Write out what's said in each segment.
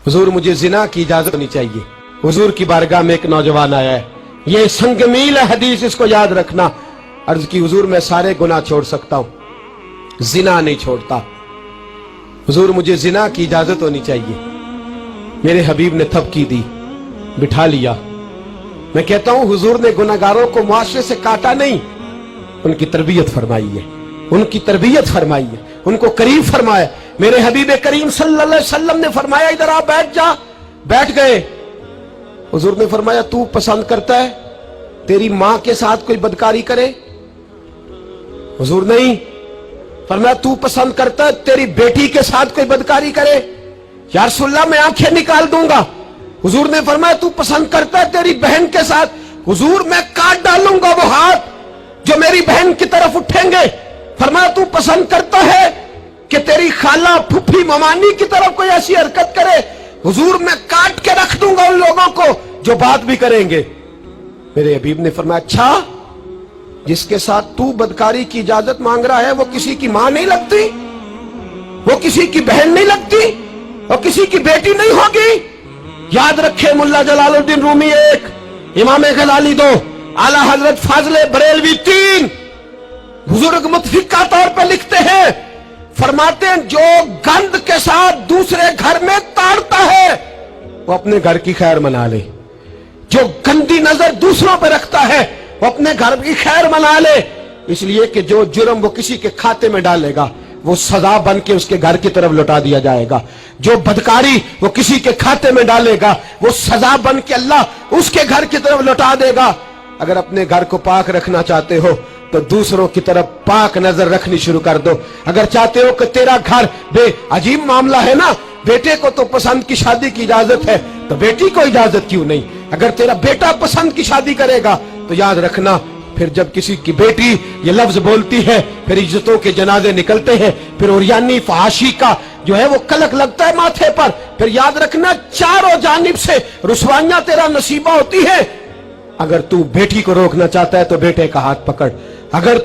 हुजूर मुझे जिना की इजाजत होनी चाहिए। हुजूर की बारगाह में एक नौजवान आया है, ये संगमील है हदीस, इसको याद रखना। अर्ज की हुजूर मैं सारे गुनाह छोड़ सकता हूं, जिना नहीं छोड़ता। हुजूर मुझे जिना की इजाजत होनी चाहिए। मेरे हबीब ने थपकी दी, बिठा लिया। मैं कहता हूं हुजूर ने गुनाहगारों को मुआशरे से काटा नहीं, उनकी तरबियत फरमाई है, उनकी तरबियत फरमाई है, उनको करीब फरमाया। मेरे हबीब करीम सल्लल्लाहु अलैहि वसल्लम ने फरमाया इधर आ बैठ जा, बैठ गए। हुजूर ने फरमाया तू पसंद करता है तेरी मां के साथ कोई बदकारी करे? हुजूर नहीं। फरमाया तू पसंद करता है तेरी बेटी के साथ कोई बदकारी करे? या रसूलल्लाह मैं आंखें निकाल दूंगा। हुजूर ने फरमाया तू पसंद करता है तेरी बहन के साथ? हुजूर मैं काट डालूंगा वो हाथ जो मेरी बहन की तरफ उठेंगे। फरमाया तू पसंद करता है कि तेरी खाला फुफी ममानी की तरफ कोई ऐसी हरकत करे? हुजूर मैं काट के रख दूंगा उन लोगों को जो बात भी करेंगे। मेरे हबीब ने फरमाया अच्छा, जिसके साथ तू बदकारी की इजाजत मांग रहा है वो किसी की मां नहीं लगती, वो किसी की बहन नहीं लगती, वो किसी की बेटी नहीं होगी? याद रखे मुल्ला जलालुद्दीन रूमी 1, इमाम गजाली 2, आला हजरत फाजले बरेलवी 3 बुजुर्ग मुतफिका तौर पर लिखते हैं, फरमाते हैं जो गंद के साथ दूसरे घर में ताड़ता है वो अपने घर की खैर मना ले। जो गंदी नजर दूसरों पर रखता है वो अपने घर की खैर मना ले। इसलिए कि जो जुर्म वो किसी के खाते में डालेगा वो सजा बन के उसके घर की तरफ लौटा दिया जाएगा। जो बदकारी वो किसी के खाते में डालेगा वो सजा बन के अल्लाह उसके घर की तरफ लौटा देगा। अगर अपने घर को पाक रखना चाहते हो तो दूसरों की तरफ पाक नजर रखनी शुरू कर दो। अगर चाहते हो कि तेरा घर अजीब मामला है ना, बेटे को तो पसंद की शादी की इजाजत है तो बेटी को इजाजत क्यों नहीं? अगर तेरा बेटा पसंद की शादी करेगा तो याद रखना फिर जब किसी की बेटी ये लफ्ज बोलती है फिर इज्जतों के जनाजे निकलते हैं, फिर उरियानी फहाशी का जो है वो कलक लगता है माथे पर। फिर याद रखना चारों जानिब से रुसवाइयां तेरा नसीबा होती है। अगर तू बेटी को रोकना चाहता है तो बेटे का हाथ पकड़। अगर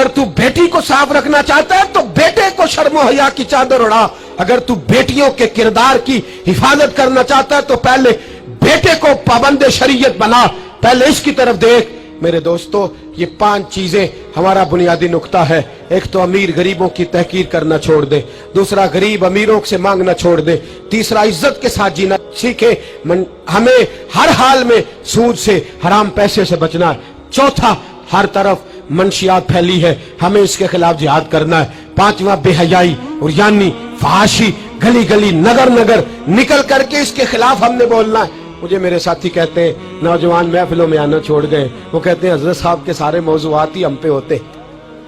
तू बेटी को साफ रखना चाहता है तो बेटे को शर्म हया की चादर उड़ा। अगर तू बेटियों के किरदार की हिफाजत करना चाहता है तो पहले बेटे को पाबंद शरीयत बना, पहले इसकी तरफ देख। मेरे दोस्तों ये 5 चीजें हमारा बुनियादी नुक्ता है। एक तो अमीर गरीबों की तहकीर करना छोड़ दे, दूसरा गरीब अमीरों से मांगना छोड़ दे, तीसरा इज्जत के साथ जीना सीखे, हमें हर हाल में सूद से हराम पैसे से बचना है। चौथा हर तरफ मंशियात फैली है, हमें इसके खिलाफ जिहाद करना है। पांचवा बेहयाई और यानी फहाशी गली गली नगर नगर निकल करके इसके खिलाफ हमने बोलना है। मुझे मेरे साथी कहते हैं नौजवान महफिलों में आना छोड़ गए, वो कहते हैं हजरत साहब के सारे मौजूआत ही हम पे होते।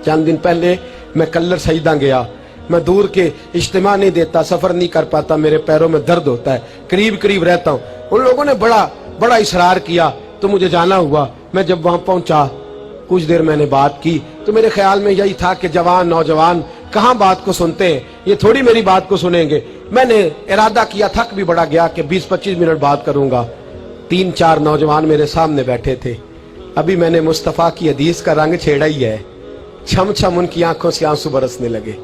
चंद दिन पहले मैं कल्लर सईदा गया, मैं दूर के इज्तिमा नहीं देता, सफर नहीं कर पाता, मेरे पैरों में दर्द होता है, करीब करीब रहता हूँ। उन लोगों ने बड़ा इसरार किया तो मुझे जाना हुआ। मैं जब वहां पहुंचा कुछ देर मैंने बात की तो मेरे ख्याल में यही था कि जवान नौजवान कहां बात को सुनते हैं, ये थोड़ी मेरी बात को सुनेंगे। मैंने इरादा किया, थक भी बड़ा गया कि 20-25 मिनट बात करूंगा। 3-4 नौजवान मेरे सामने बैठे थे। अभी मैंने मुस्तफा की हदीस का रंग छेड़ा ही है, छम छम उनकी आंखों से आंसू बरसने लगे।